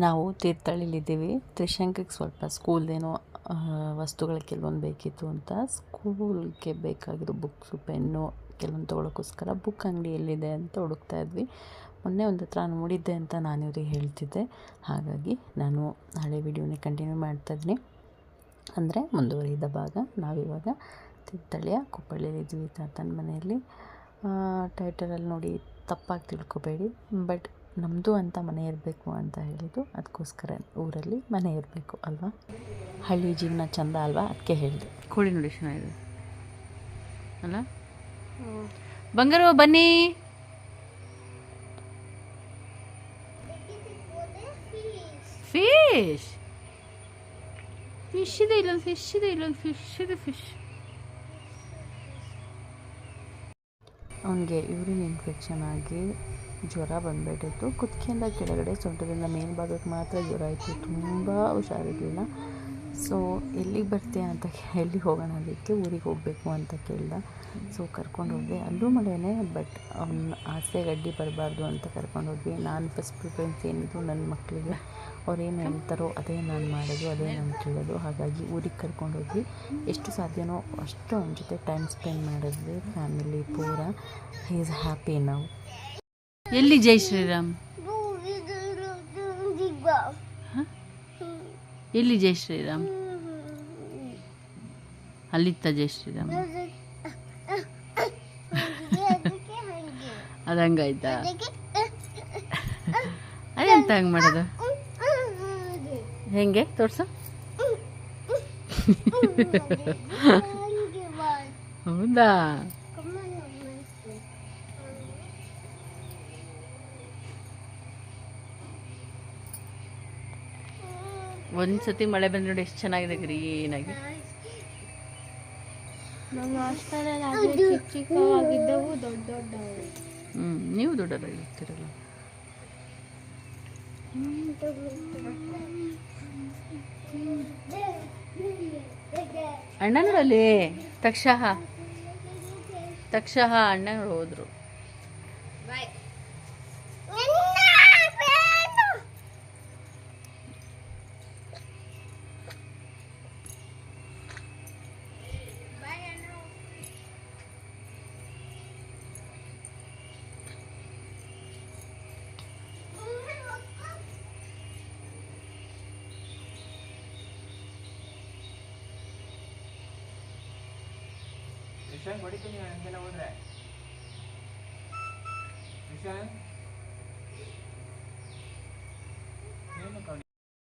ನಾವು ತೀರ್ಥಹಳ್ಳಿಲಿದ್ದೀವಿ. ತ್ರಿಶಂಕಕ್ಕೆ ಸ್ವಲ್ಪ ಸ್ಕೂಲ್ದೇನೋ ವಸ್ತುಗಳು ಕೆಲವೊಂದು ಬೇಕಿತ್ತು ಅಂತ ಸ್ಕೂಲ್ಗೆ ಬೇಕಾಗಿರೋ ಬುಕ್ಸು ಪೆನ್ನು ಕೆಲವೊಂದು ತೊಗೊಳಕ್ಕೋಸ್ಕರ ಬುಕ್ ಅಂಗಡಿ ಎಲ್ಲಿದೆ ಅಂತ ಹುಡುಕ್ತಾ ಇದ್ವಿ. ಮೊನ್ನೆ ಒಂದು ಹತ್ರ ನೋಡಿದ್ದೆ ಅಂತ ನಾನು ಇವ್ರಿಗೆ ಹೇಳ್ತಿದ್ದೆ. ಹಾಗಾಗಿ ನಾನು ಹಳೆ ವಿಡಿಯೋನೇ ಕಂಟಿನ್ಯೂ ಮಾಡ್ತಾಯಿದ್ದೀನಿ. ಅಂದರೆ ಮುಂದುವರಿದ ಭಾಗ. ನಾವಿವಾಗ ತೀರ್ಥಹಳ್ಳಿಯ ಕುಪ್ಪಳ್ಳಿಲಿದ್ದೀವಿ ತಾತನ ಮನೆಯಲ್ಲಿ. ಟೈಟಲಲ್ಲಿ ನೋಡಿ ತಪ್ಪಾಗಿ ತಿಳ್ಕೊಬೇಡಿ, ಬಟ್ ನಮ್ಮದು ಅಂತ ಮನೆ ಇರಬೇಕು ಅಂತ ಹೇಳಿದ್ದು, ಅದಕ್ಕೋಸ್ಕರ ಊರಲ್ಲಿ ಮನೆ ಇರಬೇಕು ಅಲ್ವಾ. ಹಳ್ಳಿ ಜೀವನ ಚೆಂದ ಅಲ್ವಾ, ಅದಕ್ಕೆ ಹೇಳಿದೆ. ಕೋಳಿ ನೋಡಿ ಚೆನ್ನಾಗಿದೆ ಅಲ್ಲ. ಬಂಗಾರು ಬನ್ನಿ. ಫಿಶ್ ಫಿಶ್ ಇದೆ, ಇಲ್ಲೊಂದು ಫಿಶ್ ಇದೆ, ಇಲ್ಲೊಂದು ಫಿಶ್ ಇದೆ. ಫಿಶ್ ಅವನಿಗೆ ಯೂರಿನ್ ಇನ್ಫೆಕ್ಷನ್ ಆಗಿ ಜ್ವರ ಬಂದುಬಿಟ್ಟಿತ್ತು. ಕುತ್ತಿಗೆಯಿಂದ ಕೆಳಗಡೆ ಸೊಂಟದಿಂದ ಮೇಲ್ಭಾಗಕ್ಕೆ ಮಾತ್ರ ಜ್ವರ ಇತ್ತು. ತುಂಬ ಹುಷಾರಿರಲಿಲ್ಲ. ಸೊ ಎಲ್ಲಿಗೆ ಬರ್ತೀಯ ಅಂತ ಎಲ್ಲಿಗೆ ಹೋಗೋಣ ಅದಕ್ಕೆ ಊರಿಗೆ ಹೋಗಬೇಕು ಅಂತ ಕೇಳ್ದ. ಸೊ ಕರ್ಕೊಂಡು ಹೋದ್ವಿ. ಅಲ್ಲೂ ಮಳೆನೇ, ಬಟ್ ಅವ್ನ ಆಸೆಗೆ ಅಡ್ಡಿ ಬರಬಾರ್ದು ಅಂತ ಕರ್ಕೊಂಡು ಹೋದ್ವಿ. ನಾನು ಫಸ್ಟ್ ಪ್ರಿಫರೆನ್ಸ್ ಏನಿದ್ರು ನನ್ನ ಮಕ್ಕಳಿಗೆ ಅವ್ರೇನು ಹೇಳ್ತಾರೋ ಅದೇ ನಾನು ಮಾಡೋದು, ಅದೇ ನಾನು ಕೇಳೋದು. ಹಾಗಾಗಿ ಊರಿಗೆ ಕರ್ಕೊಂಡು ಹೋದ್ವಿ. ಎಷ್ಟು ಸಾಧ್ಯನೋ ಅಷ್ಟು ಅವನ ಜೊತೆ ಟೈಮ್ ಸ್ಪೆಂಡ್ ಮಾಡಿದ್ವಿ. ಫ್ಯಾಮಿಲಿ ಪೂರ. ಹಿ ಈಸ್ ಹ್ಯಾಪಿ ನಾವು. ಎಲ್ಲಿ ಜೈ ಶ್ರೀರಾಮ್? ಎಲ್ಲಿ ಜೈ ಶ್ರೀರಾಮ್? ಅಲ್ಲಿತ್ತ ಜೈ ಶ್ರೀರಾಮ್? ಅದು ಹಂಗಾಯ್ತಾ? ಅದೆಂತ ಹಂಗೆ ಮಾಡೋದು? ಹೆಂಗೆ ತೋರ್ಸು. ಹೌದಾ? ಒಂದ್ಸತಿ ಮಳೆ ಬಂದ್ರೆ ನೋಡಿ ಎಷ್ಟು ಚೆನ್ನಾಗಿದೆ ಗ್ರೀನಾಗಿ. ನೀವು ದೊಡ್ಡದಾಗಿರ್ತೀರಲ್ಲ. ಅಣ್ಣ ನೋಡಲ್ಲಿ ತಕ್ಷಹ ಅಣ್ಣ ಹೋದ್ರು.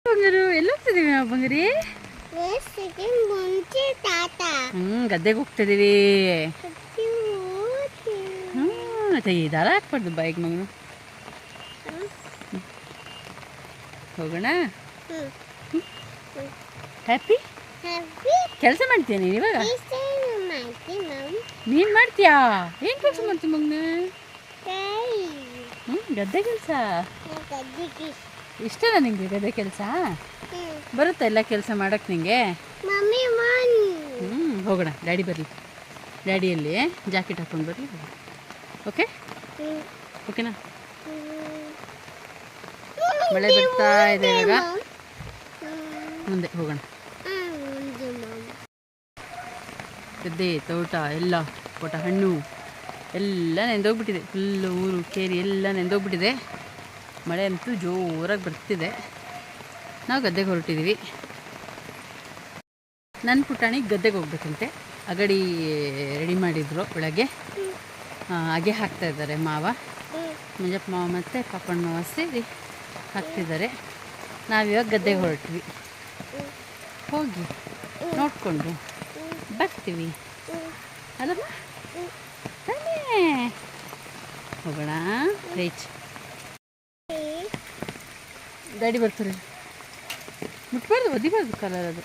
ಬಂಗಾರು ಎಲ್ಲ ಹೋಗ್ತಿದೀವಿ ನಾವು ಬಂಗಾರಿ. ಗದ್ದೆಗೆ ಹೋಗ್ತಿದೀವಿ. ದಾರ ಹಾಕ್ಬಾರ್ದು ಬೈಕ್ ಮಗನು. ಹೋಗೋಣ. ಹ್ಯಾಪಿ ಕೆಲಸ ಮಾಡ್ತೀಯ ನೀನು ಇವಾಗ? ನೀನು ಮಾಡ್ತೀಯಾ? ಏನು ಕೆಲಸ ಮಾಡ್ತೀಯ ಮಗನ? ಗದ್ದೆ ಕೆಲಸ ಇಷ್ಟನಾ ನಿಂಗೆ? ಗದ್ದೆ ಕೆಲಸ ಬರುತ್ತಾ ಎಲ್ಲ ಕೆಲಸ ಮಾಡಕ್ಕೆ ನಿಂಗೆ? ಹೋಗೋಣ. ಡ್ಯಾಡಿ ಬರಲಿ. ಡ್ಯಾಡಿಯಲ್ಲಿ ಜಾಕೆಟ್ ಹಾಕೊಂಡು ಬರಲಿ. ಓಕೆ ಓಕೆನಾ? ಮಳೆ ಬರ್ತಾ ಇದೆ ಇವಾಗ. ಮುಂದೆ ಹೋಗೋಣ. ಗದ್ದೆ ತೋಟ ಎಲ್ಲ ತೋಟ ಹಣ್ಣು ಎಲ್ಲ ನೆಂದೋಗ್ಬಿಟ್ಟಿದೆ. ಫುಲ್ಲು ಊರು ಕೇರಿ ಎಲ್ಲ ನೆಂದೋಗ್ಬಿಟ್ಟಿದೆ. ಮಳೆ ಅಂತೂ ಜೋರಾಗಿ ಬರ್ತಿದೆ. ನಾವು ಗದ್ದೆಗೆ ಹೊರಟಿದ್ದೀವಿ. ನನ್ನ ಪುಟಾಣಿ ಗದ್ದೆಗೆ ಹೋಗ್ಬೇಕಂತೆ. ಅಗಡಿ ರೆಡಿ ಮಾಡಿದ್ರು ಒಳಗೆ. ಹಾಗೆ ಹಾಕ್ತಾಯಿದ್ದಾರೆ ಮಾವ, ಮಂಜಪ್ಪ ಮಾವ ಮತ್ತು ಪಾಪಣ್ಣ ಮಾವ ಸೇರಿ ಹಾಕ್ತಿದ್ದಾರೆ. ನಾವಿವಾಗ ಗದ್ದೆಗೆ ಹೊರಟ್ವಿ. ಹೋಗಿ ನೋಡಿಕೊಂಡು ಬರ್ತೀವಿ ಅಲ್ಲಮ್ಮ. ತಾನೇ ಹೋಗೋಣ. ರೀಚ್ ಡ್ಯಾಡಿ ಬರ್ತಾರೆ. ಮುಟ್ಬಾರ್ದು, ಒದಿಬಾರ್ದು ಕಲರ್ ಅದು.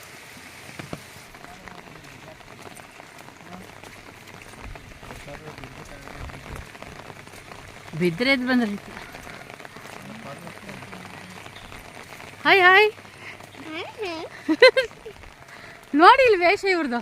ಬಿದ್ದರೆ ಎದ್ದು ಬಂದ್ರಿ. Hi hi. ನೋಡಿ ಇಲ್ಲಿ ವೇಷ ಇವ್ರದ್ದು.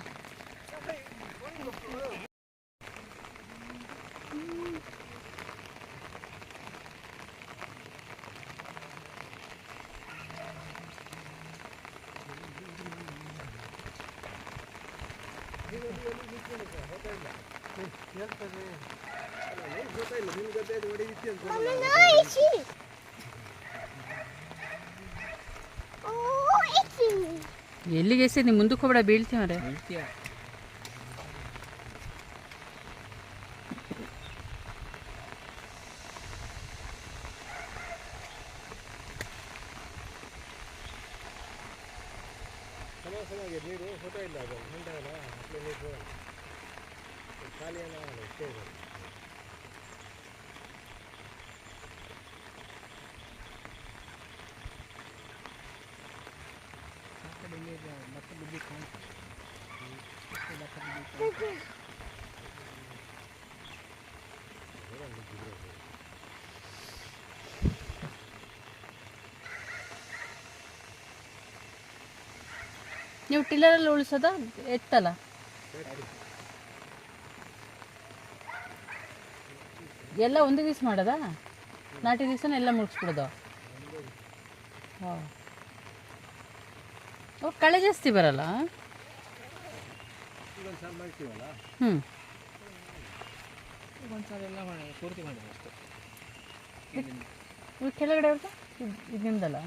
ಎಲ್ಲಿಗೆ ಎಸಿ ನೀವು ಮುಂದಕ್ಕೆ ಹೋಗ್ಬೇಡ, ಬೀಳ್ತೀವ್ರೆ. ನೀರು ಫೋಟೋ ಇಲ್ಲ, ಅದು ನಿಂತಾಗಲ್ಲ ಅಟ್ಲೆ ನೀರು ಖಾಲಿ ಏನಾಗಲ್ಲ, ಇಷ್ಟೇ ಇದೆ. ಮತ್ತೆ ಬಿದ್ದು ಕಾಣ್ತದೆ. ನೀವು ಟಿಲ್ಲರಲ್ಲಿ ಉಳಿಸೋದ ಎತ್ತಲ್ಲ? ಎಲ್ಲ ಒಂದೇ ದಿವಸ ಮಾಡೋದಾ? ನಾಟಿ ದಿವಸನ ಎಲ್ಲ ಮುಗಿಸ್ಬಿಡೋದು? ಹಾಂ. ಓ, ಕಳೆ ಜಾಸ್ತಿ ಬರಲ್ಲ? ಹ್ಞೂ. ಪೂರ್ತಿ ಮಾಡಿದೆ ಅಷ್ಟೇ. ಕೆಳಗಡೆ ಅವ್ರದ್ದು ಇದು ನಿಮ್ದಲ್ಲ?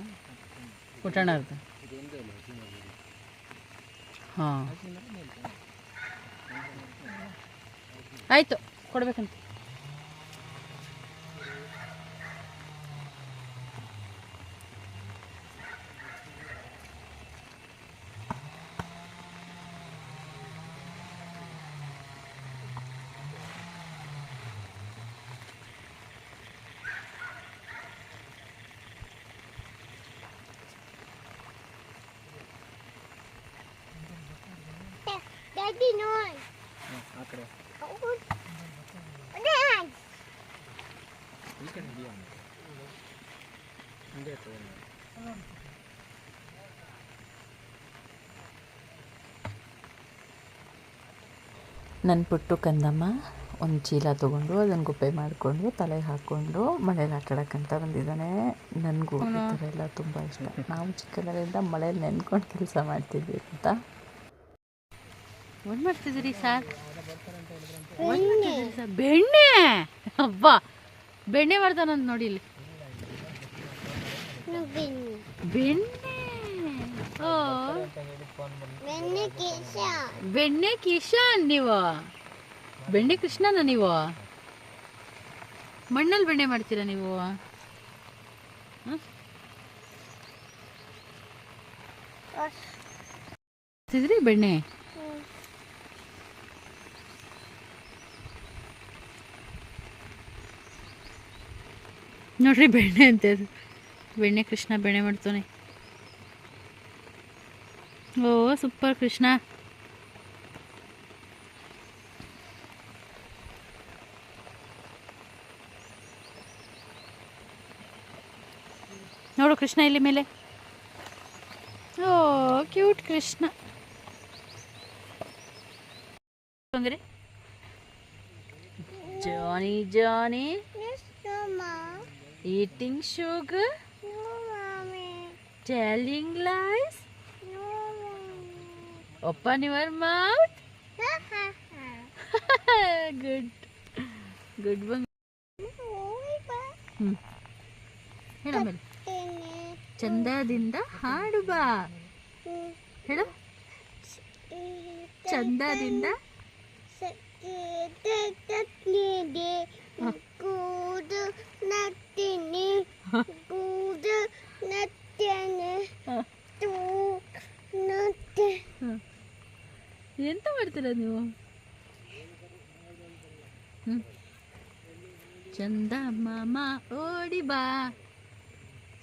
ಪುಟ್ಟಣ್ಣವ್ರದ್ದು? ಹಾಂ, ಆಯಿತು, ಕೊಡ್ಬೇಕಂತ. Daddy, no. ಆ ಕಡೆ ಈ ಕಡೆ ಹಿಡಿಯ ಹಿಂದೆ ತಗೊಂಡು ನನ್ನ ಪುಟ್ಟು ಕಂದಮ್ಮ ಒಂದು ಚೀಲ ತೊಗೊಂಡು ಅದನ್ನು ಗುಪ್ಪೆ ಮಾಡಿಕೊಂಡು ತಲೆಗೆ ಹಾಕ್ಕೊಂಡು ಮಳೇಲಿ ಆಟಾಡೋಕ್ಕಂತ ಬಂದಿದ್ದಾನೆ. ನನಗೂ ಈ ಥರ ಎಲ್ಲ ತುಂಬ ಇಷ್ಟ. ನಾವು ಚಿಕ್ಕದರಿಂದ ಮಳೇಲಿ ನೆನ್ಕೊಂಡು ಕೆಲಸ ಮಾಡ್ತಿದ್ವಿ ಅಂತ. ಒಂದು ಮಾಡ್ತಿದ್ದೀರಿ ಸಾರ್? ಬೆಣ್ಣೆ? ಹಬ್ಬ, ಬೆಣ್ಣೆ ಮಾಡ್ತಾನಂತ ನೋಡಿ ಇಲ್ಲಿ. ಬೆಣ್ಣೆ? ಓ, ಬೆಣ್ಣೆ ಕಿಶನ್. ನೀವು ಬೆಣ್ಣೆ ಕೃಷ್ಣನ? ನೀವು ಮಣ್ಣಲ್ಲಿ ಬೆಣ್ಣೆ ಮಾಡ್ತೀರಾ ನೀವು? ತಿದ್ರಿ ಬೆಣ್ಣೆ? ನೋಡ್ರಿ ಬೆಣ್ಣೆ ಅಂತ, ಬೆಣ್ಣೆ ಕೃಷ್ಣ ಬೆಣ್ಣೆ ಮಾಡ್ತಾನೆ. ಓ, ಸೂಪರ್ ಕೃಷ್ಣ. ನೋಡು ಕೃಷ್ಣ ಇಲ್ಲಿ ಮೇಲೆ. ಓ, cute Krishna. ಬಂಗ್ರಿ Johnny Johnny eating sugar, No, mommy. telling lies, No, mommy. open your mouth. Good, good one. ಹೇಳ ಮೇಲೆ. ಚಂದದಿಂದ ಹಾಡು ಬಾ. ಹೇಳು. ಚಂದದಿಂದ ಕೂದು ನಟ್ಟಿನಿ ಕೂದು ನಟ್ಟನೆ ತೂ ನಟ್ಟೆ. ಎಂತ ಮಾಡ್ತೀರ ನೀವು? ಚಂದ ಮಾಮ ಓಡಿ ಬಾ,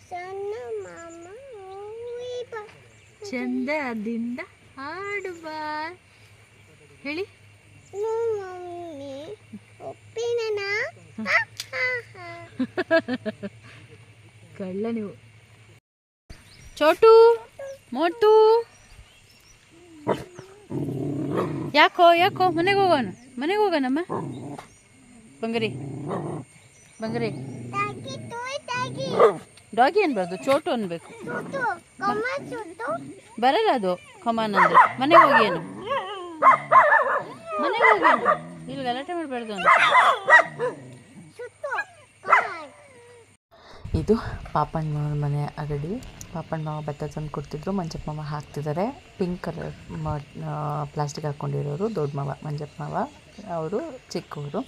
ಸಣ್ಣ ಮಾಮ ಓಡಿ ಬಾ, ಚಂದದಿಂದ ಹಾಡು ಬಾ. ಹೇಳಿ. ಮಮ್ಮಿ ಒಪ್ಪಿನ ಕಳ್ಳ ನೀವು. ಚೋಟು ಮೋಟು, ಯಾಕೋ ಯಾಕೋ ಮನೆಗೆ ಹೋಗೋಣ, ಮನೆಗೆ ಹೋಗೋಣಮ್ಮ. ಬಂಗರಿ ಬಂಗರಿ, ಡಾಗಿ ಅನ್ಬಾರ್ದು, ಚೋಟು ಅನ್ಬೇಕು. ಬರಲ್ಲ ಅದು ಕಮಾನ್ ಅಂದ್ರೆ. ಮನೆಗೆ ಹೋಗಿ ಏನು ಮನೆಗೆ ಹೋಗಿ ಇಲ್ಲಿ ಗಲಾಟೆ ಮಾಡಬಾರ್ದು ಅಂತ. ಸುತ್ತು ಕಾಯ್ ಇದು ಪಾಪಣ್ಣ ಮಾವನ ಮನೆ ಅಗಡಿ. ಪಾಪಣ್ಣ ಮಾವ ಭತ್ತ ತಂದು ಕೊಡ್ತಿದ್ರು, ಮಂಜಪ್ಪ ಮಾವ ಹಾಕ್ತಿದ್ದಾರೆ. ಪಿಂಕ್ ಕಲರ್ ಪ್ಲಾಸ್ಟಿಕ್ ಹಾಕ್ಕೊಂಡಿರೋರು ದೊಡ್ಡ ಮಾವ, ಮಂಜಪ್ಪ ಮಾವ ಅವರು ಚಿಕ್ಕವರು.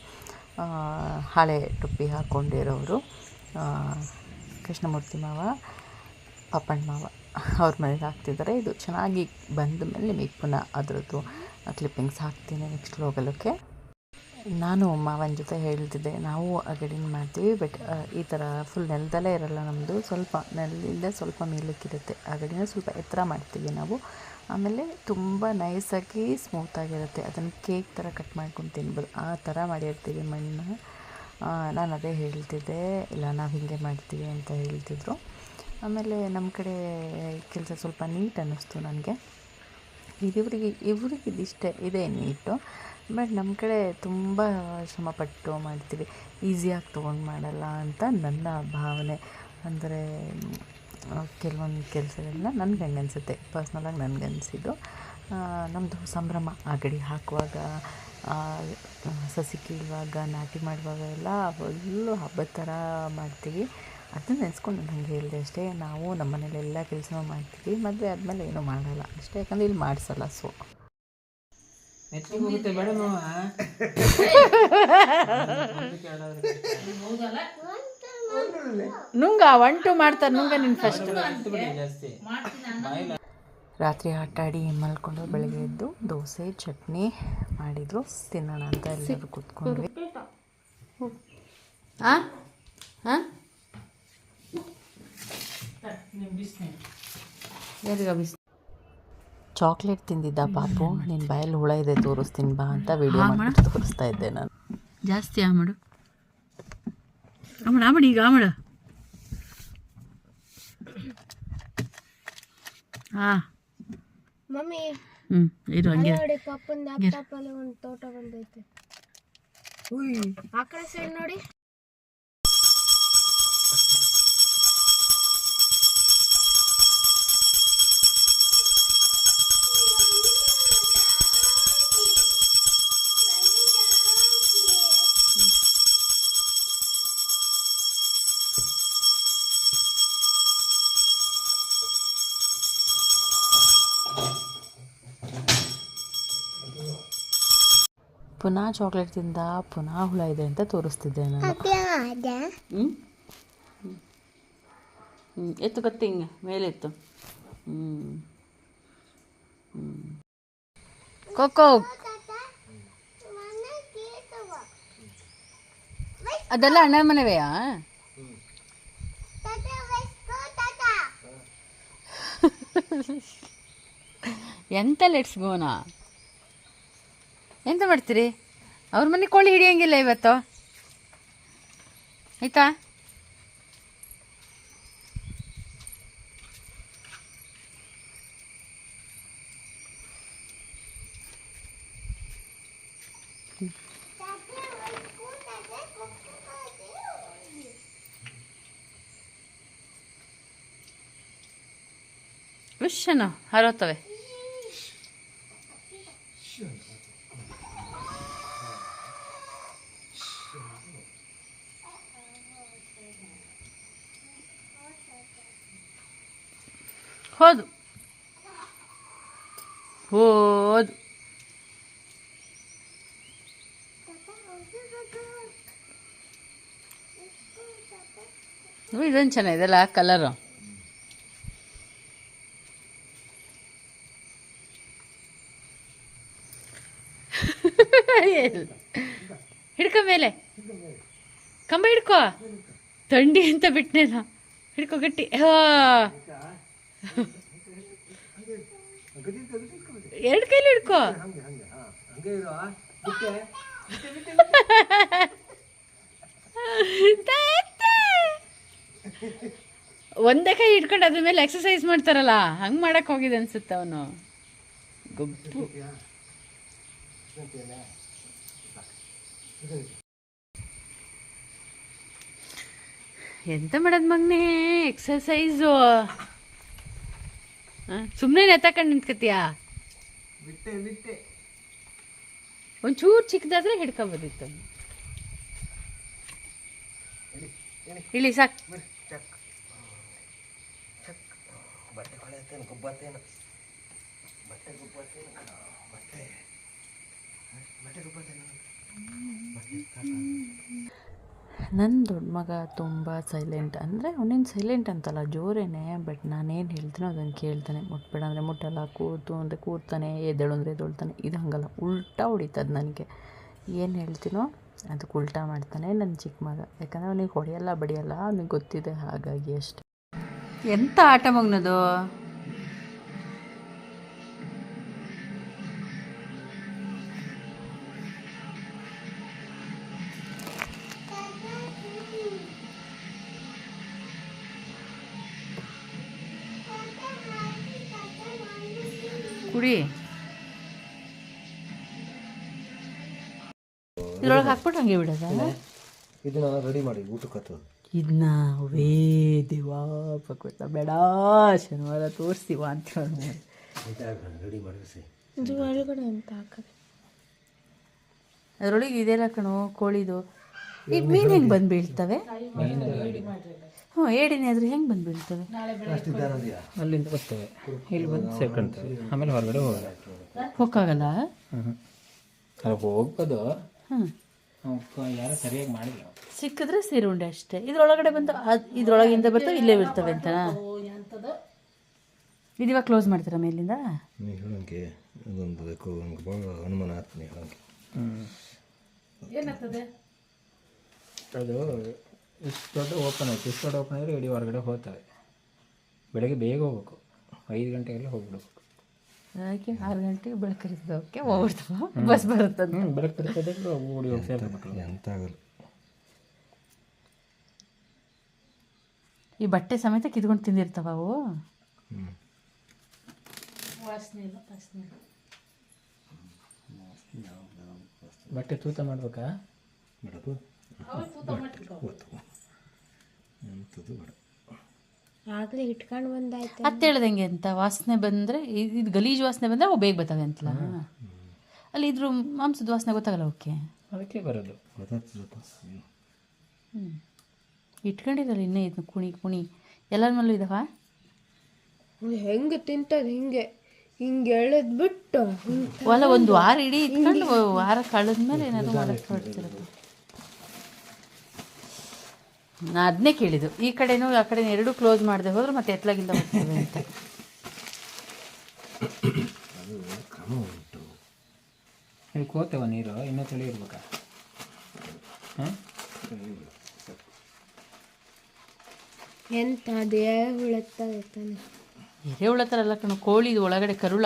ಹಳೆ ಟೊಪ್ಪಿ ಹಾಕ್ಕೊಂಡಿರೋರು ಕೃಷ್ಣಮೂರ್ತಿ ಮಾವ, ಪಾಪಣ್ಣ ಮಾವ ಅವ್ರ ಮನೇಲಿ ಹಾಕ್ತಿದ್ದಾರೆ. ಇದು ಚೆನ್ನಾಗಿ ಬಂದ ಮೇಲೆ ನಿಮಗೆ ಪುನಃ ಅದರದ್ದು ಕ್ಲಿಪ್ಪಿಂಗ್ಸ್ ಹಾಕ್ತೀನಿ ನೆಕ್ಸ್ಟ್ ಲೋಗಲಕ್ಕೆ. ನಾನು ಮಾವನ ಜೊತೆ ಹೇಳ್ತಿದ್ದೆ, ನಾವು ಅಗಡಿನ ಮಾಡ್ತೀವಿ, ಬಟ್ ಈ ಥರ ಫುಲ್ ನೆಲದಲ್ಲೇ ಇರಲ್ಲ ನಮ್ಮದು, ಸ್ವಲ್ಪ ನೆಲದಿಂದ ಸ್ವಲ್ಪ ಮೇಲಕ್ಕಿರುತ್ತೆ. ಅಗಡಿನ ಸ್ವಲ್ಪ ಎತ್ತರ ಮಾಡ್ತೀವಿ ನಾವು. ಆಮೇಲೆ ತುಂಬ ನೈಸಾಗಿ ಸ್ಮೂತಾಗಿರುತ್ತೆ, ಅದನ್ನು ಕೇಕ್ ಥರ ಕಟ್ ಮಾಡ್ಕೊಂಡು ತಿನ್ಬೋದು, ಆ ಥರ ಮಾಡಿರ್ತೀವಿ ಮಣ್ಣು. ನಾನು ಅದೇ ಹೇಳ್ತಿದ್ದೆ, ಇಲ್ಲ ನಾವು ಹೀಗೆ ಮಾಡ್ತೀವಿ ಅಂತ ಹೇಳ್ತಿದ್ರು. ಆಮೇಲೆ ನಮ್ಮ ಕಡೆ ಕೆಲಸ ಸ್ವಲ್ಪ ನೀಟ್ ಅನ್ನಿಸ್ತು ನನಗೆ. ಇವ್ರಿಗೆ ಇದಿಷ್ಟೇ ಇದೆ ನೀಟು, ಬಟ್ ನಮ್ಮ ಕಡೆ ತುಂಬ ಶ್ರಮಪಟ್ಟು ಮಾಡ್ತೀವಿ, ಈಸಿಯಾಗಿ ತೊಗೊಂಡು ಮಾಡಲ್ಲ ಅಂತ ನನ್ನ ಭಾವನೆ. ಅಂದರೆ ಕೆಲವೊಂದು ಕೆಲಸಗಳನ್ನ ನನಗೆ ಹಂಗೆ ಅನಿಸುತ್ತೆ, ಪರ್ಸ್ನಲಾಗಿ ನನಗನ್ಸಿದ್ದು. ನಮ್ಮದು ಸಂಭ್ರಮ ಅಗಡಿ ಹಾಕುವಾಗ, ಸಸಿ ಕೀಳುವಾಗ, ನಾಟಿ ಮಾಡುವಾಗ ಎಲ್ಲ ಫುಲ್ಲು ಹಬ್ಬದ ಥರ ಮಾಡ್ತೀವಿ. ಅದನ್ನ ನೆನೆಸ್ಕೊಂಡು ನಾನು ಹಂಗೆ ಹೇಳಿದೆ ಅಷ್ಟೇ. ನಾವು ನಮ್ಮ ಮನೇಲಿ ಎಲ್ಲ ಕೆಲಸನೂ ಮಾಡ್ತೀವಿ, ಮದುವೆ ಆದಮೇಲೆ ಏನೂ ಮಾಡಲ್ಲ ಅಷ್ಟೇ, ಯಾಕಂದರೆ ಇಲ್ಲಿ ಮಾಡಿಸಲ್ಲ. ಸೊ ಹೋಗುತ್ತೆ ಬೇಡ ಮಾವ. ನುಂಗ 1 2 ಮಾಡ್ತಾರೆ, ನುಂಗ ನೀನು ಫಸ್ಟ್. ಜಾಸ್ತಿ ರಾತ್ರಿ ಆಟಾಡಿ ಮಲ್ಕೊಂಡು ಬೆಳಗ್ಗೆ ಎದ್ದು ದೋಸೆ ಚಟ್ನಿ ಮಾಡಿದರು, ತಿನ್ನೋಣ ಅಂತ ಎಲ್ಲರೂ ಕೂತ್ಕೊಂಡ್ವಿ. ಚಾಕ್ಲೇಟ್ ತಿಂದಿದ್ದ ಪಾಪು, ನಿನ್ನ ಬಾಯಲ್ಲಿ ಹುಳ ಇದೆ ತೋರಿಸ್ತೀನಿ ಬಾ ಅಂತ ವಿಡಿಯೋ ಮಾಡಿ ತೋರಿಸ್ತಾ ಇದ್ದೆ ನಾನು. ಜಾಸ್ತಿ ಆಮಡು ಆಮಡು ಈಗ ಆಮಡು. ಹಾಂ ಮಮ್ಮಿ ಇದು ಹಂಗೆ ನೋಡಿ, ಪಪ್ಪನ ಲ್ಯಾಪ್ಟಾಪಲ್ಲಿ ಒಂದು ತೋಟ ಬಂದೈತೆ. ಆ ಕಡೆ ಸೈಡ್ ನೋಡಿ. ಪುನಃ ಚಾಕ್ಲೇಟ್ ತಿಂದ, ಪುನಃ ಹುಳ ಇದೆ ಅಂತ ತೋರಿಸ್ತಿದ್ದೆ ನಾನು. ಎತ್ತು ಕತ್ತಿ ಹಿಂಗೆ ಮೇಲೆ ಎತ್ತು. ಕೊಕ್ಕೋ ಅದೆಲ್ಲ ಅಣ್ಣ ಮನೆವೆಯಾ? ಎಂತ ಲೆಟ್ಸ್ ಗೋನಾ? ಎಂತ ಮಾಡ್ತೀರಿ? ಅವ್ರ ಮನೆ ಕೋಳಿ ಹಿಡಿಯಂಗಿಲ್ಲ ಇವತ್ತು, ಆಯ್ತಾ? ವಿಷನು ಹರತ್ತವೆ. ಹೋದು ಇದೊಂದು ಚೆನ್ನಾಗಿದೆಲ್ಲ ಕಲರು. ಹಿಡ್ಕೊ ಮೇಲೆ ಕಂಬ ಹಿಡ್ಕೊ, ಥಂಡಿ ಅಂತ ಬಿಟ್ಟನೇನ, ಹಿಡ್ಕೊ ಗಟ್ಟಿ. ಎರಡು ಕೈಲಿ ಹಿಡ್ಕೊ. ಒಂದೇ ಕೈ ಹಿಡ್ಕೊಂಡು ಅದ್ರ ಮೇಲೆ ಎಕ್ಸಸೈಸ್ ಮಾಡ್ತಾರಲ್ಲ, ಹಂಗೆ ಮಾಡಕ್ಕೆ ಹೋಗಿದೆ ಅನ್ಸುತ್ತೆ ಅವನು. ಗೊಬ್ಬು ಎಂತ ಮಾಡೋದು ಮಗನೇ, ಎಕ್ಸಸೈಸು. ಸುಮ್ಮನೆ ಎತ್ತಕೊಂಡು ನಿಂತ್ಕತ್ತೀಯಾ? ಒಂಚೂರು ಚಿಕ್ಕದಾದ್ರೆ ಹಿಡ್ಕೊಬೋದಿತ್ತು. ಇಳಿ ಸಾಕು. ಬಟ್ಟೆ ಕೊಳೆತೇನು ಗುಬ್ಬತ್ತೇನು ಬಟ್ಟೆ ಗುಬ್ಬತ್ತೇನು ಬಟ್ಟೆ ಬಟ್ಟೆ ಗುಬ್ಬತ್ತೇನು ನನ್ನ ದೊಡ್ಡ ಮಗ ತುಂಬ ಸೈಲೆಂಟ್. ಅಂದರೆ ಅವನೇನು ಸೈಲೆಂಟ್ ಅಂತಲ್ಲ, ಜೋರೇನೆ. ಬಟ್ ನಾನೇನು ಹೇಳ್ತೀನೋ ಅದನ್ನು ಕೇಳ್ತಾನೆ. ಮುಟ್ಬೇಡ ಅಂದರೆ ಮುಟ್ಟಲ್ಲ, ಕೂತು ಅಂದರೆ ಕೂರ್ತಾನೆ, ಎದ್ದೇಳು ಅಂದರೆ ಎದ್ದೇಳ್ತಾನೆ. ಇದು ಹಂಗಲ್ಲ, ಉಲ್ಟಾ ಹೊಡಿತದೆ ನನಗೆ. ಏನು ಹೇಳ್ತೀನೋ ಅದಕ್ಕೆ ಉಲ್ಟಾ ಮಾಡ್ತಾನೆ ನನ್ನ ಚಿಕ್ಕ ಮಗ. ಯಾಕಂದರೆ ಅವನಿಗೆ ಹೊಡೆಯಲ್ಲ ಬಡಿಯಲ್ಲ, ಅವನಿಗೆ ಗೊತ್ತಿದೆ, ಹಾಗಾಗಿ ಅಷ್ಟೆ. ಎಂಥ ಆಟ ಮಗನದು. ಕುಡಿ. ಇದ್ರೊಳಗೆ ಹಾಕ್ಬಿಟ್ಟು ಹಂಗೆ ಬಿಡೋದ. ಇದನ್ನ ರೆಡಿ ಮಾಡಿ ಊಟಕ್ಕೆ. ಇದನ್ನ ವೇ ದೇವಾ ಪಕ್ವತ ಬೇಡ, ಶನಿವಾರ ತೋರಿಸ್ತೀವ ಅಂತ ರೆಡಿ ಮಾಡಿಸಿ. ಇದು ಒಳಗಡೆ ಅಂತ ಹಾಕೋದು. ಅದರೊಳಗೆ ಇದೆಲ್ಲ ಕಣೋ ಕೋಳಿದು. ಈಗ ಮೀನು ಹೆಂಗೆ ಬಂದು ಬೀಳ್ತವೆ? ಹ್ಞೂ, ಏಡಿನೇ ಆದ್ರೆ ಹೆಂಗೆ ಬಂದು ಬೀಳ್ತವೆ? ಅಲ್ಲಿಂದ ಬರ್ತವೆ, ಇಲ್ಲಿ ಬಂದು ಸೇರ್ಕೊಂತವೆ, ಆಮೇಲೆ ಹೊರಗಡೆ ಹೋಗಕ್ಕಾಗಲ್ಲ. ಅದು ಹೋಗ್ಬೋದು. ಹ್ಞೂ, ಯಾರು ಸರಿಯಾಗಿ ಮಾಡಿಲ್ಲ. ಸಿಕ್ಕಿದ್ರೆ ಸೇರುಂಡೆ ಅಷ್ಟೇ. ಇದ್ರೊಳಗಡೆ ಬಂದು ಇದ್ರೊಳಗಿಂದ ಬರ್ತವೆ, ಇಲ್ಲೇ ಬೀಳ್ತವೆ ಅಂತನಾ? ಇದಿವಾಗ ಕ್ಲೋಸ್ ಮಾಡ್ತೀರಾ ಮೇಲಿಂದ? ನೀವು ಹೇಳೋಂಗೆ ಅದೊಂದು ಭಾಳ ಅನುಮಾನ ಆಯ್ತು ನೀವು ಹೇಳೋಂಗೆ. ಏನಾಗ್ತದೆ ಅದು ಇಷ್ಟು ದೊಡ್ಡ ಓಪನ್ ಆಯ್ತು. ಇಷ್ಟು ದೊಡ್ಡ ಓಪನ್ ಆದರೆ ಇಡೀ ಹೊರಗಡೆ ಹೋಗ್ತವೆ. ಬೆಳಗ್ಗೆ ಬೇಗ ಹೋಗ್ಬೇಕು, 5 ಗಂಟೆಗೆಲ್ಲ ಹೋಗ್ಬಿಡ್ಬೇಕು. ಅದಕ್ಕೆ 6 ಗಂಟೆಗೆ ಬೆಳಕರಿದ್ದವಕ್ಕೆ ಹೋಗ್ಬಿಡ್ತಾವ, ಬಸ್ ಬರುತ್ತದೆ. ಬೆಳಕು ಬರ್ತದೆ, ಓಡಿ ಹೋಗಿ ಸೇರ್ಬೇಕು. ಎಂತ ಆಗಲ್ಲ. ಈ ಬಟ್ಟೆ ಸಮೇತ ಕಿತ್ಕೊಂಡು ತಿಂದಿರ್ತಾವ ಅವು. ಬಟ್ಟೆ ತೂತ ಮಾಡ್ಬೇಕಾ? ಬೇಡದು ಎಂಥದ್ದು ಬೇಡ. ಆಗಲೇ ಇಟ್ಕೊಂಡು ಬಂದಾಯ್ತು. ಅತ್ತೆ ಹೇಳ್ದಂಗೆ ಅಂತ ವಾಸನೆ ಬಂದರೆ, ಇದು ಗಲೀಜು ವಾಸನೆ ಬಂದರೆ ಅವು ಬೇಗ ಬರ್ತವೆ ಅಂತಲ್ಲ. ಅಲ್ಲಿ ಇದ್ರ ಮಾಂಸದ ವಾಸನೆ ಗೊತ್ತಾಗಲ್ಲ ಅವಕ್ಕೆ, ಅದಕ್ಕೆ ಬರೋದು. ಇಟ್ಕೊಂಡಿರಲ್ಲ ಇನ್ನೇ ಇದನ್ನ ಕುಣಿ ಕುಣಿ ಎಲ್ಲರ ಮೇಲೂ ಇದಾವ. ಹೆಂಗೆ ತಿಂತದ ಹಿಂಗೆ ಹಿಂಗೆ ಎಳೆದ್ಬಿಟ್ಟು ಒಲ್ಲ ಒಂದು ವಾರ ಇಡೀ ಇಟ್ಕೊಂಡು ವಾರ ಕಳೆದ್ಮೇಲೆ ಏನಾದ್ರು ಮಾಡಕ್ಕೆ ಹೊಡ್ತಿರೋದು. ನಾ ಅದನ್ನೇ ಕೇಳಿದ್ದು, ಈ ಕಡೆನೂ ಆ ಕಡೆ ಎರಡೂ ಕ್ಲೋಸ್ ಮಾಡದೆ ಹೋದ್ರೆ ಮತ್ತೆ ಎತ್ತಲಾಗಿಂದ ಹೋಗ್ತವೆ ಅಂತ. ಅದು ಕ್ರಮ ಉಂಟು. ಇದಕ್ಕೆ ಹೋಗ್ತೇವ ನೀರು ಇನ್ನೂ ಚಳಿ ಇರ್ಬೇಕಾ? ಹಾಂ, ಎಂತ ದೇಹ ಬೀಳುತ್ತದೆ ತಾನೆ. ಎರೆಹುಳ ಥರ ಅಲ್ಲ ಕಣೋ, ಕೋಳಿದು ಒಳಗಡೆ ಕರುಳ,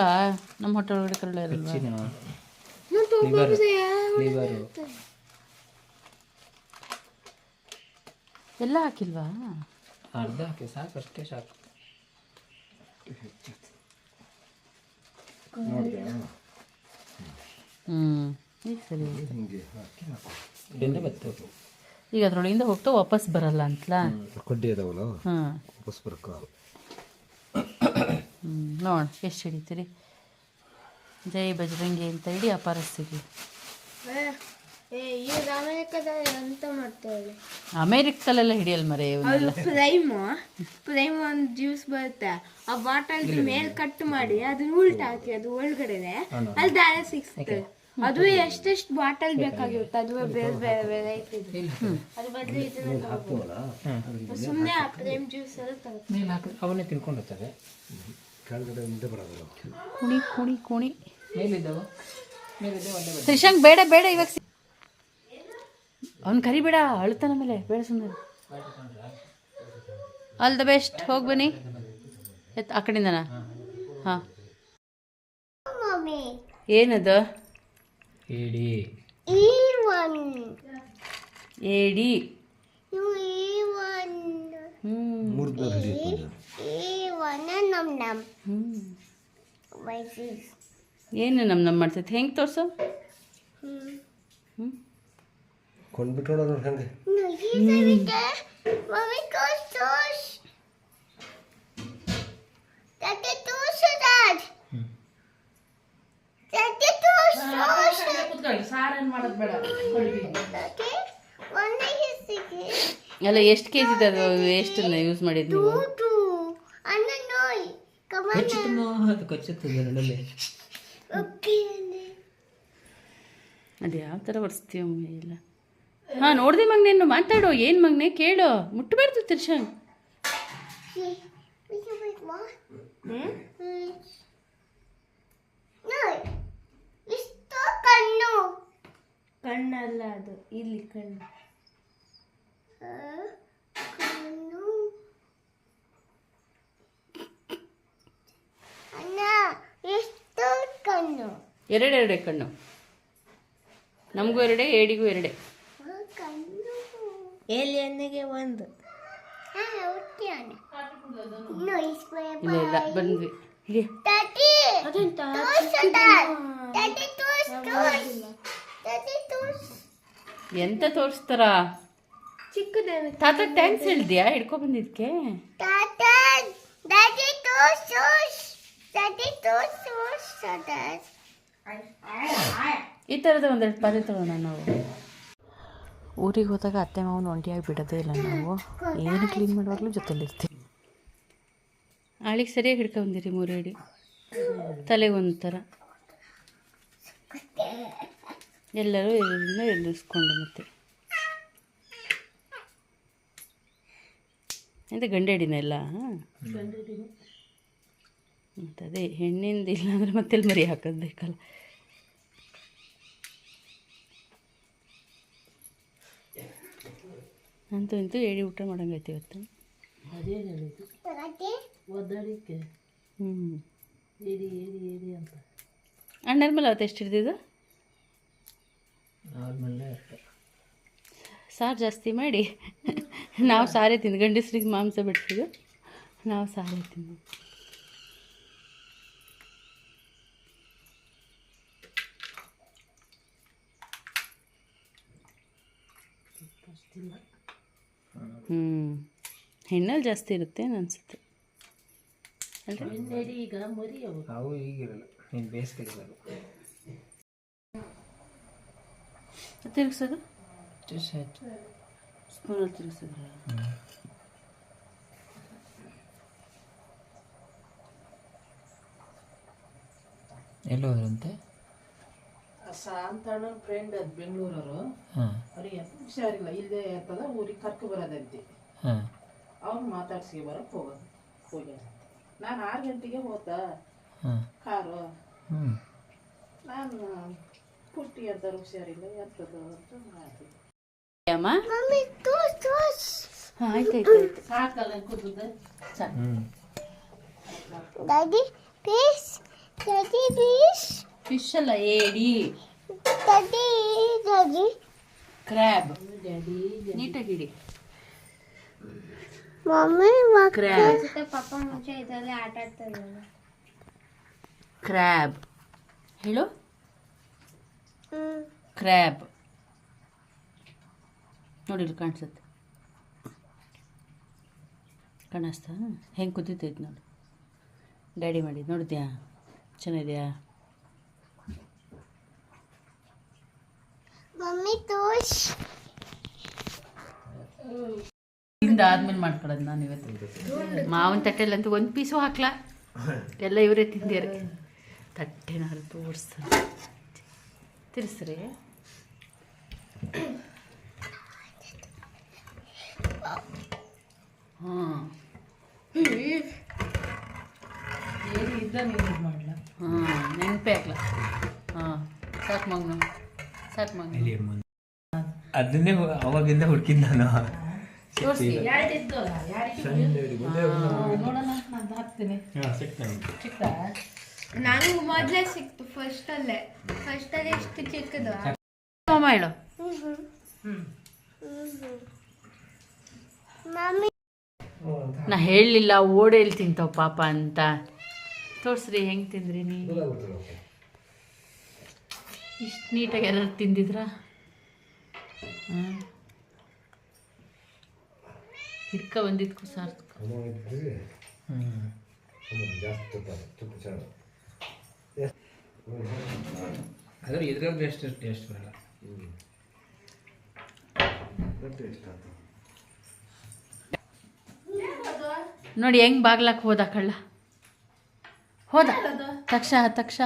ನಮ್ಮ ಹೊಟ್ಟೆ ಒಳಗಡೆ ಕರುಳ ಇರಲ್ವಾ? ಲಿವರು ಎಲ್ಲ ಹಾಕಿಲ್ವಾ? ಅರ್ಧ ಹಾಕಿ ಸಾಕು, ಅಷ್ಟೇ ಸಾಕು. ಈಗ ಸರಿ. ಹಿಂಗೆ ಇಲ್ಲಿಂದ ಬರ್ತದೆ. ಈಗ ಅದ್ರೊಳಗಿಂದ ಹೋಗ್ತಾ ವಾಪಸ್ ಬರಲ್ಲ ಅಂತಲ್ಲ. ಕಡ್ಡಿ ಅದಾವಲ್ಲ, ಹಾಂ, ವಾಪಸ್ ಬರೋಕ್ಕಾಗಲ್ಲ. ನೋಡ ಎಷ್ಟು ಹಿಡಿತೀರಿ. ಜೈ ಬಜರಂಗಿ ಅಂತ ಇಡೀ ಅಪಾರ ಸಿಗಲಿ. ಈಗ ಅಮೆರಿಕದಲ್ಲಿ ಅಂತ ಮಾಡ್ತೇವೆ. ಅಮೇರಿಕದಲ್ಲೆಲ್ಲ ಹಿಡಿಯಲ್ಲ ಮರೆ ಇವನ್ನೆಲ್ಲ. ಪ್ರೈಮ್ ಒಂದು ಜ್ಯೂಸ್ ಬರುತ್ತೆ, ಆ ಬಾಟಲ್ ಮೇಲೆ ಕಟ್ ಮಾಡಿ ಅದನ್ನ ಉಲ್ಟ ಹಾಕಿ ಅದು ಒಳಗಡೆನೆ ಅಲ್ಲಿ ದಾರ ಸಿಕ್ಸ್ತದೆ. ಅದು ಎಷ್ಟೆಷ್ಟು ಬಾಟಲ್ ಬೇಕಾಗಿರುತ್ತೆ, ಅದು ಬೇರೆ ಬೇರೆ ವೆರೈಟಿ. ಅದು ಬದಲು ಇದನ್ನ ಸುಮ್ಮನೆ ಆ ಪ್ರೈಮ್ ಜ್ಯೂಸ್ ಎಲ್ಲ ತಗುತ್ತೆ. ಮೇಲೆ ಹಾಕಿ ಅವನ್ನೇ ತಿನ್ಕೊಂಡು ಹೋಗ್ತವೆ. ಕೆಳಗಡೆ ಮುಂದೆ ಬರೋದು. ಕುಣಿ ಕುಣಿ ಕುಣಿ ಮೇಲಿದ್ದಾವ ಮೇಲಿದ್ದಾವ ಅಲ್ಲೇ ಬರ್ತವೆ. ತ್ರಿಶಾಂಕ್ ಬೇಡ ಬೇಡ, ಇವಾಗ ಅವ್ನು ಕರಿಬೇಡ, ಅಳ್ತಾನ ಮೇಲೆ ಬೇಡ ಸುಮ್ಮನೆ. ಆಲ್ ದ ಬೆಸ್ಟ್, ಹೋಗಿ ಬನ್ನಿ. ಆ ಕಡೆಯಿಂದನಾ? ಹಾಂ, ಏನದು? ಏಡಿ ಏಡಿ. ಮುರಿದ ಹಿಡಿಯುತ್ತೆ. ಏನು ನಮ್ಮ ಮಾಡ್ತೈತೆ? ಹೆಂಗೆ ತೋರಿಸು. ಕೊಂಡ್ಬಿಟ್ಟೋಣ ನೋಡಿ ಹಂಗೆ. Daddy, ಕೂತ್ಕೊಳ್ಳಿ, ಸಾರೇನು ಮಾಡೋದು ಬೇಡ. ಅಲ್ಲ, ಎಷ್ಟು ಕೆ ಜಿದು ಅದು ಎಷ್ಟನ್ನ ಯೂಸ್ ಮಾಡಿದ್ದು ನೀವು? ಕೊಚ್ಚುತ್ತದೆ ನಡಲೆ. ಅದು ಯಾವ ಥರ ಒರೆಸ್ತೀವ ಇಲ್ಲ? ಹಾಂ, ನೋಡಿದೆ ಮಗನೇನು ಮಾತಾಡು. ಏನು ಮಗನೇ ಕೇಳು, ಮುಟ್ಟಬಾರ್ದು ತಿರ್ಷಂಗ್. ಕಣ್ಣಲ್ಲ ಅದು, ಇಲ್ಲಿ ಕಣ್ಣು. ಎರಡೆರಡೆ ಕಣ್ಣು, ನಮಗೂ ಎರಡೆ, ಏಡಿಗೂ ಎರಡೆ. ಏಲಿಯನ್ನಿಗೆ ಒಂದು. ಇಲ್ಲ ಇಲ್ಲ, ಬಂದ್ವಿ. ಇಲ್ಲಿ ಅದೆಂತ ಎಂತ ತೋರಿಸ್ತಾರ? ಚಿಕ್ಕದೇನು ತಾತ ಟ್ಯಾಂಕ್ಸ್ ಹೇಳ್ದ್ಯಾ ಹಿಡ್ಕೊ ಬಂದಿದ್ಕೆ? ಈ ಥರದ ಒಂದೆರಡು ಪದ ತಗೋಣ ನಾವು. ಊರಿಗೆ ಹೋದಾಗ ಅತ್ತೆ ಮಾವನ ಒಂಟಿಯಾಗಿ ಬಿಡೋದೇ ಇಲ್ಲ ನಾವು. ಏನು ಕ್ಲೀನ್ ಮಾಡುವಾಗಲೂ ಜೊತೆಲಿರ್ತೀವಿ. ಆಳಿಗೆ ಸರಿಯಾಗಿ ಹಿಡ್ಕೊಂಬಂದಿರಿ 3 ಅಡಿ, ತಲೆಗೊಂದು ಥರ. ಎಲ್ಲರೂ ಇದರಿಂದ ಎದುರಿಸ್ಕೊಂಡು ಮತ್ತೆ ಎಂತ ಗಂಡಡಿನ ಎಲ್ಲ ಮತ್ತು ಅದೇ ಹೆಣ್ಣಿಂದ ಇಲ್ಲ ಅಂದರೆ ಮತ್ತೆಲ್ಲಿ ಮರಿ ಹಾಕೋದು ಬೇಕಲ್ಲ. ಅಂತೂ ಇಂತೂ ಏಡಿ ಊಟ ಮಾಡಂಗೈತಿ ಇವತ್ತು. ಅಣ್ಣರ ಮೇಲೆ ಅವತ್ತು ಎಷ್ಟು ಹಿಡ್ದಿದ್ದು? ಸಾರು ಜಾಸ್ತಿ ಮಾಡಿ ನಾವು ಸಾರೇ ತಿಂದು, ಗಂಡಸ್ರಿಗೆ ಮಾಂಸ ಬಿಡ್ತಿದ್ದು, ನಾವು ಸಾರೇ ತಿಂದು. ಹೆಣ್ಣಲ್ಲಿ ಜಾಸ್ತಿ ಇರುತ್ತೆ ಅನಿಸುತ್ತೆ ಅಲ್ರಿ? ಈಗ ಮರಿ ಅವು ಈಗಿರಲ್ಲ, ನೀನು ಬೇಯಿಸ್ತಿರಲ್ಲ. ತಿರುಗಿಸೋದು ಸ್ಪೂನಲ್ಲಿ ತಿರುಗಿಸಿದ್ರ ಎಲ್ಲೋದ್ರಂತೆ? ಶಾಂತಣ್ಣನ ಫ್ರೆಂಡ್ ಅದು ಬೆಂಗಳೂರವರು. ಅವ್ರಿಗೆ ಹುಷಾರಿಲ್ಲ, ಇಲ್ಲದೆ ಇರ್ತದ, ಊರಿಗೆ ಕರ್ಕೊ ಬರೋದಂತೆ. ಅವ್ರು ಮಾತಾಡ್ಸಿ ಬರಕ್ಕೆ ಹೋಗ್ಯಾರ. ನಾನು 6 ಗಂಟೆಗೆ ಹೋದ ಕಾರು. ನಾನು ಪುಟ್ಟಿ ಅಂತ ಹುಷಾರಿಲ್ಲ ಎರ್ತದ ಅಂತ ಮಾಡಿದೆ. ಅಮ್ಮ ಆಯ್ತಾಯ್ತು ಸಾಕಲ್ಲ ಕೂತದ ಸಾಕು. ಫಿಶ್ ಅಲ್ಲ, ಏಡಿ, ಕ್ರ್ಯಾಬ್. ನೀಟಾಗಿ ಇಡಿ. ಕ್ರ್ಯಾಬ್, ಪಾಪ ಮುಂಚೆ ಇದರಲ್ಲಿ ಆಟ ಆಡ್ತಾರೆ. ಕ್ರ್ಯಾಬ್ ಹೇಳು. ಕ್ರ್ಯಾಬ್ ನೋಡಿಲ್ಲ, ಕಾಣಿಸುತ್ತೆ? ಕಾಣಿಸ್ತಾ? ಹೆಂಗೆ ಕುದೀತೈತೆ ನೋಡಿ. ಡ್ಯಾಡಿ ಮಾಡಿದ್ದು ನೋಡಿದ್ಯಾ? ಚೆನ್ನಾಗಿದೆಯಾ? ತಿಂದಾದ್ಮೇಲೆ ಮಾಡ್ಕೊಳ್ಳೋದು ನಾನು ಇವತ್ತು. ಮಾವಿನ ತಟ್ಟೆಲ್ಲಂತೂ ಒಂದು ಪೀಸು ಹಾಕ್ಲಾ, ಎಲ್ಲ ಇವರೇ ತಿಂದ್ಯಾರೆ. ತಟ್ಟೆನಾರು ತೋರಿಸ್ತಾರೆ, ತಿರ್ಸ್ರಿ. ಹಾಂ ನೆನಪೇ ಹಾಕ್ಲ. ಹಾಂ ಸಾಕು ಮಗನು, ಸಾಕು ಮಗನು. ಅದನ್ನೇ ಅವಾಗಿಂದ ಹುಡುಕಿದ್ ನಾನು. ತೋರಿಸಿ ನೋಡೋಣ, ನಾನು ಹಾಕ್ತೀನಿ. ಚಿಕ್ಕ ನಂಗೆ ಮೊದಲೇ ಸಿಕ್ತು ಫಸ್ಟಲ್ಲೇ ಎಷ್ಟು ಚಿಕ್ಕದು. ಮಾಮ ಹೇಳು. ನಾ ಹೇಳಲಿಲ್ಲ ಓಡೇಲಿ ತಿಂತಾವ ಪಾಪ ಅಂತ. ತೋರಿಸ್ರಿ ಹೆಂಗೆ ತಿಂದ್ರಿ ನೀವು? ಇಷ್ಟು ನೀಟಾಗಿ ಎಲ್ಲರೂ ತಿಂದಿದ್ರ? ಹಿಡ್ಕ ಬಂದಿದ್ಕು ಸಾರ್. ಆದ್ರೆ ಇದ್ರಲ್ಲಿ ಎಷ್ಟು ಟೇಸ್ಟ್ ಬರಲ್ಲ. ನೋಡಿ ಹೆಂಗ್ ಬಾಗ್ಲಕ್ಕೆ ಹೋದ ಕಳ್ಳ, ಹೋದ ತಕ್ಷ